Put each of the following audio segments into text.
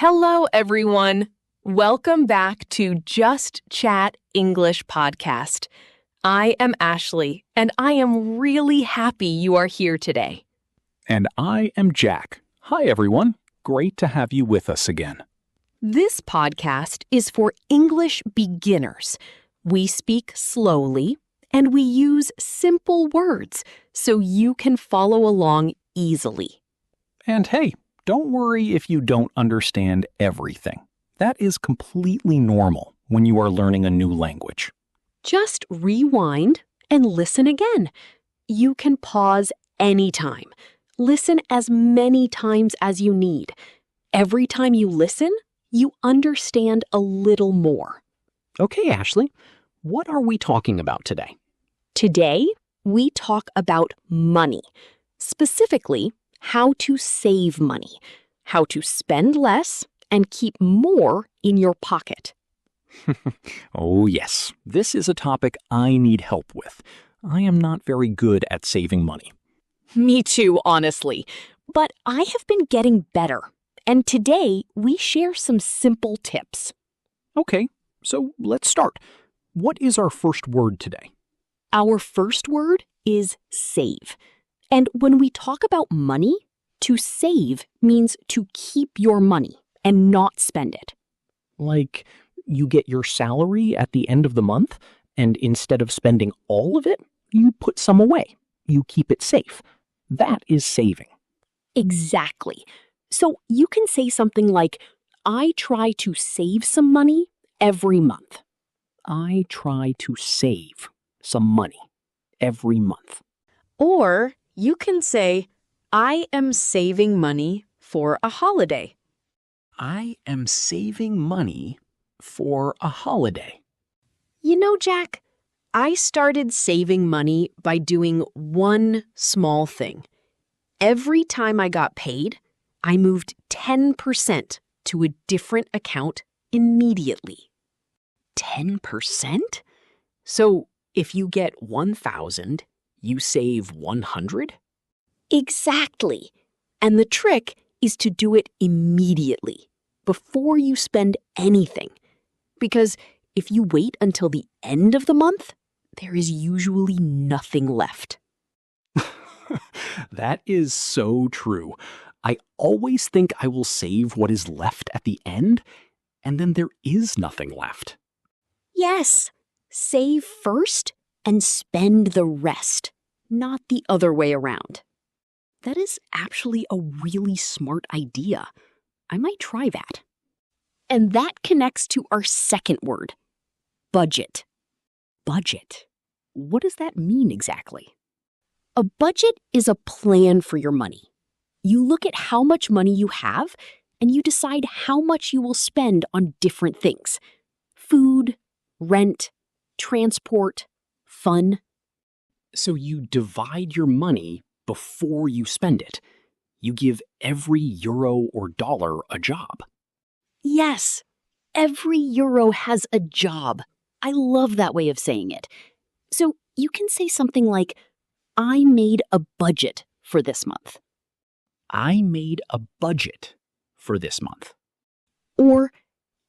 Hello, everyone. Welcome back to Just Chat English podcast. I am Ashley, and I am really happy you are here today. And I am Jack. Hi, everyone. Great to have you with us again. This podcast is for English beginners. We speak slowly, and we use simple words so you can follow along easily. And hey, don't worry if you don't understand everything. That is completely normal when you are learning a new language. Just rewind and listen again. You can pause anytime. Listen as many times as you need. Every time you listen, you understand a little more. Okay, Ashley, what are we talking about today? Today, we talk about money. Specifically, how to save money, how to spend less and keep more in your pocket. Oh, yes. This is a topic I need help with. I am not very good at saving money. Me too, honestly. But I have been getting better. And today, we share some simple tips. Okay, so let's start. What is our first word today? Our first word is save. And when we talk about money, to save means to keep your money and not spend it. Like you get your salary at the end of the month, and instead of spending all of it, you put some away. You keep it safe. That is saving. Exactly. So you can say something like, I try to save some money every month. I try to save some money every month. Or you can say, I am saving money for a holiday. I am saving money for a holiday. You know, Jack, I started saving money by doing one small thing. Every time I got paid, I moved 10% to a different account immediately. 10%? So if you get 1,000, you save 100? Exactly. And the trick is to do it immediately, before you spend anything. Because if you wait until the end of the month, there is usually nothing left. That is so true. I always think I will save what is left at the end, and then there is nothing left. Yes, save first and spend the rest, not the other way around. That is actually a really smart idea. I might try that. And that connects to our second word, budget. Budget. What does that mean exactly? A budget is a plan for your money. You look at how much money you have, and you decide how much you will spend on different things. Food, rent, transport, fun. So you divide your money before you spend it. You give every euro or dollar a job. Yes, every euro has a job. I love that way of saying it. So you can say something like, I made a budget for this month. I made a budget for this month. Or,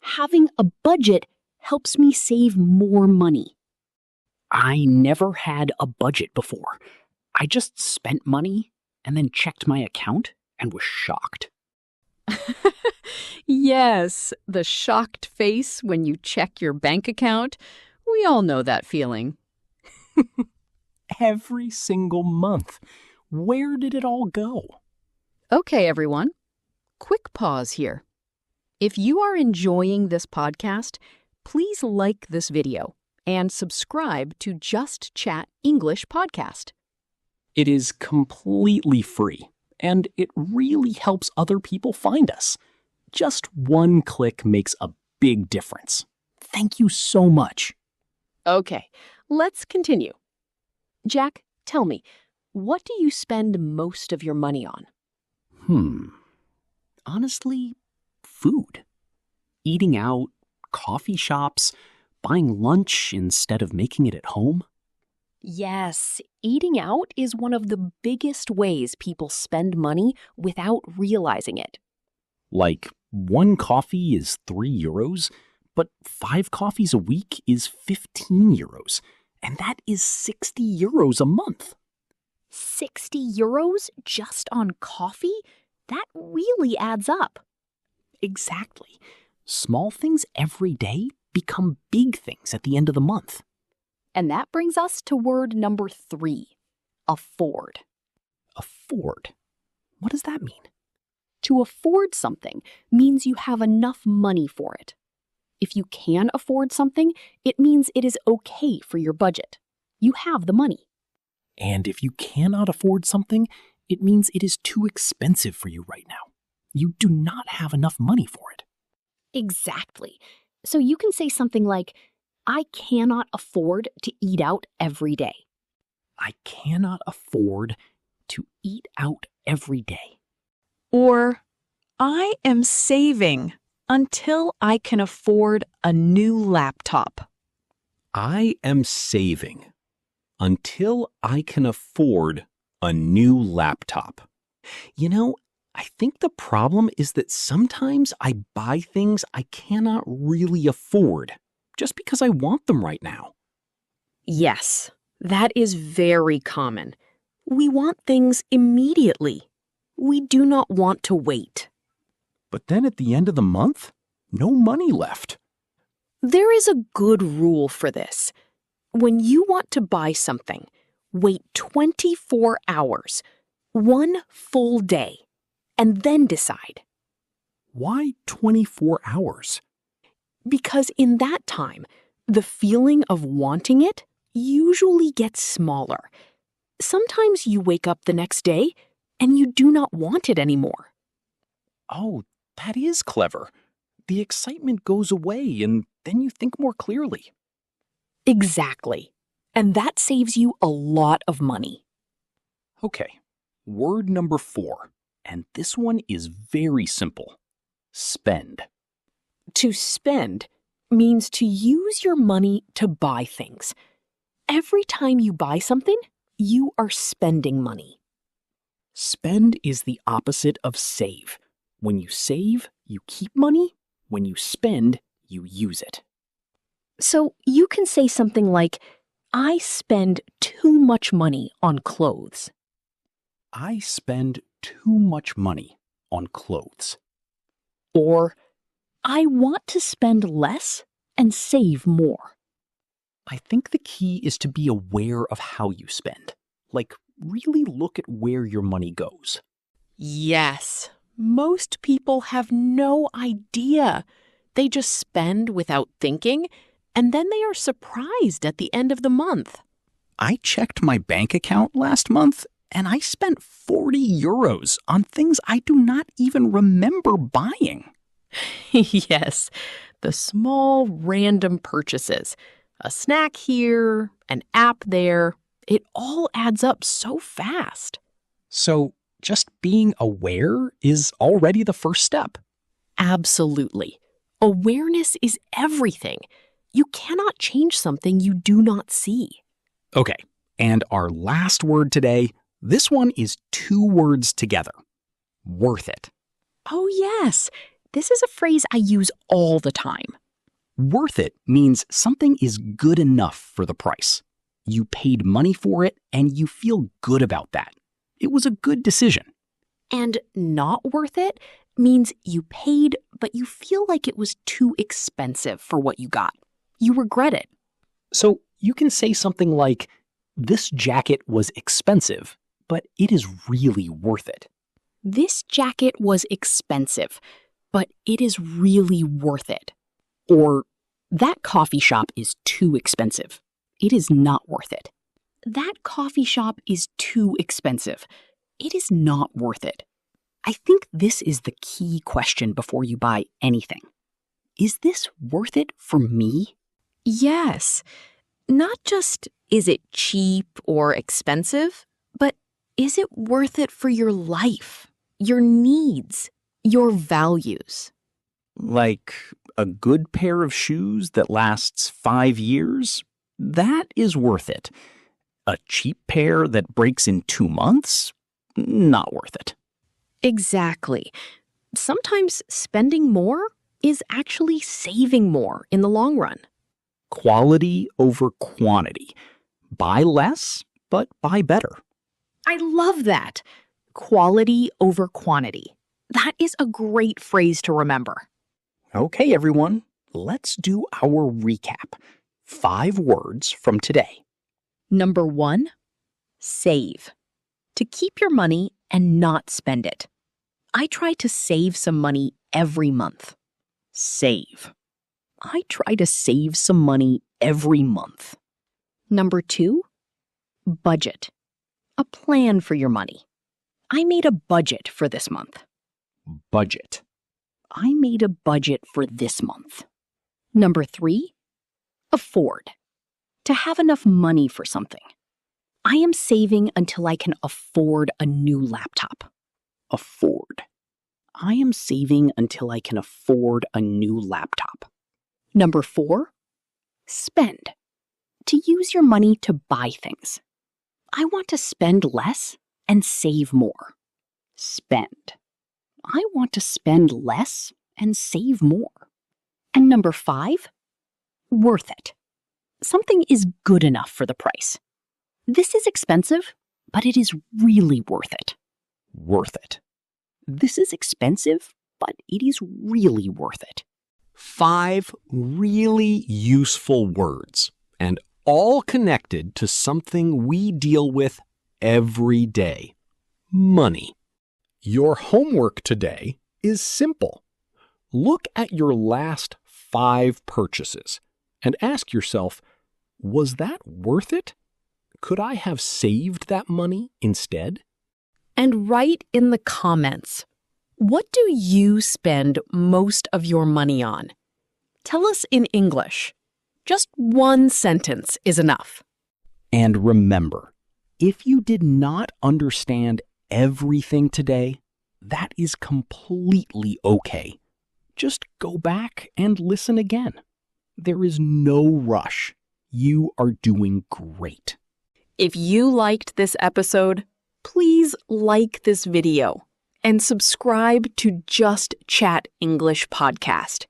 having a budget helps me save more money. I never had a budget before. I just spent money and then checked my account and was shocked. Yes, the shocked face when you check your bank account. We all know that feeling. Every single month. Where did it all go? Okay, everyone. Quick pause here. If you are enjoying this podcast, please like this video and subscribe to Just Chat English podcast. It is completely free, and it really helps other people find us. Just one click makes a big difference. Thank you so much. Okay, let's continue. Jack, tell me, what do you spend most of your money on? Honestly, food. Eating out, coffee shops, buying lunch instead of making it at home. Yes, eating out is one of the biggest ways people spend money without realizing it. Like 1 coffee is €3, but 5 coffees a week is €15, and that is €60 a month. €60 just on coffee? That really adds up. Exactly. Small things every day become big things at the end of the month. And that brings us to word number 3, afford. Afford? What does that mean? To afford something means you have enough money for it. If you can afford something, it means it is okay for your budget. You have the money. And if you cannot afford something, it means it is too expensive for you right now. You do not have enough money for it. Exactly. So you can say something like, I cannot afford to eat out every day. I cannot afford to eat out every day. Or, I am saving until I can afford a new laptop. I am saving until I can afford a new laptop. You know, I think the problem is that sometimes I buy things I cannot really afford just because I want them right now. Yes, that is very common. We want things immediately. We do not want to wait. But then at the end of the month, no money left. There is a good rule for this. When you want to buy something, wait 24 hours, 1 full day, and then decide. Why 24 hours? Because in that time, the feeling of wanting it usually gets smaller. Sometimes you wake up the next day and you do not want it anymore. Oh, that is clever. The excitement goes away and then you think more clearly. Exactly. And that saves you a lot of money. Okay, word number 4, and this one is very simple. Spend. To spend means to use your money to buy things. Every time you buy something, you are spending money. Spend is the opposite of save. When you save, you keep money. When you spend, you use it. So you can say something like, I spend too much money on clothes. I spend too much money on clothes. Or, I want to spend less and save more. I think the key is to be aware of how you spend. Like, really look at where your money goes. Yes, most people have no idea. They just spend without thinking, and then they are surprised at the end of the month. I checked my bank account last month, and I spent €40 on things I do not even remember buying. Yes, the small random purchases. A snack here, an app there. It all adds up so fast. So, just being aware is already the first step. Absolutely. Awareness is everything. You cannot change something you do not see. Okay, and our last word today, this one is 2 words together. Worth it. Oh, yes. This is a phrase I use all the time. Worth it means something is good enough for the price. You paid money for it and you feel good about that. It was a good decision. And not worth it means you paid, but you feel like it was too expensive for what you got. You regret it. So you can say something like, this jacket was expensive, but it is really worth it. This jacket was expensive, but it is really worth it. Or, that coffee shop is too expensive. It is not worth it. That coffee shop is too expensive. It is not worth it. I think this is the key question before you buy anything. Is this worth it for me? Yes. Not just is it cheap or expensive, but is it worth it for your life, your needs, your values? Like a good pair of shoes that lasts 5 years? That is worth it. A cheap pair that breaks in 2 months? Not worth it. Exactly. sometimes spending more is actually saving more in the long run. Quality over quantity. Buy less, but buy better. I love that. Quality over quantity. That is a great phrase to remember. Okay, everyone, let's do our recap. 5 words from today. Number 1, save. To keep your money and not spend it. I try to save some money every month. Save. I try to save some money every month. Number 2, budget. A plan for your money. I made a budget for this month. Budget. I made a budget for this month. Number 3, afford. To have enough money for something. I am saving until I can afford a new laptop. Afford. I am saving until I can afford a new laptop. Number 4, spend. To use your money to buy things. I want to spend less and save more. Spend. I want to spend less and save more. And number 5, worth it. Something is good enough for the price. This is expensive, but it is really worth it. Worth it. This is expensive, but it is really worth it. 5 really useful words, and all connected to something we deal with every day: money. Your homework today is simple. Look at your last 5 purchases and ask yourself, was that worth it? Could I have saved that money instead? And write in the comments, what do you spend most of your money on? Tell us in English. Just one sentence is enough. And remember, if you did not understand everything today, that is completely okay. Just go back and listen again. There is no rush. You are doing great. If you liked this episode, please like this video and subscribe to Just Chat English podcast.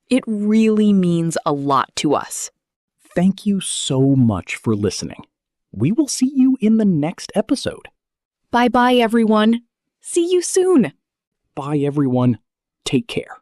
It really means a lot to us. Thank you so much for listening. We will see you in the next episode. Bye-bye, everyone. See you soon. Bye, everyone. Take care.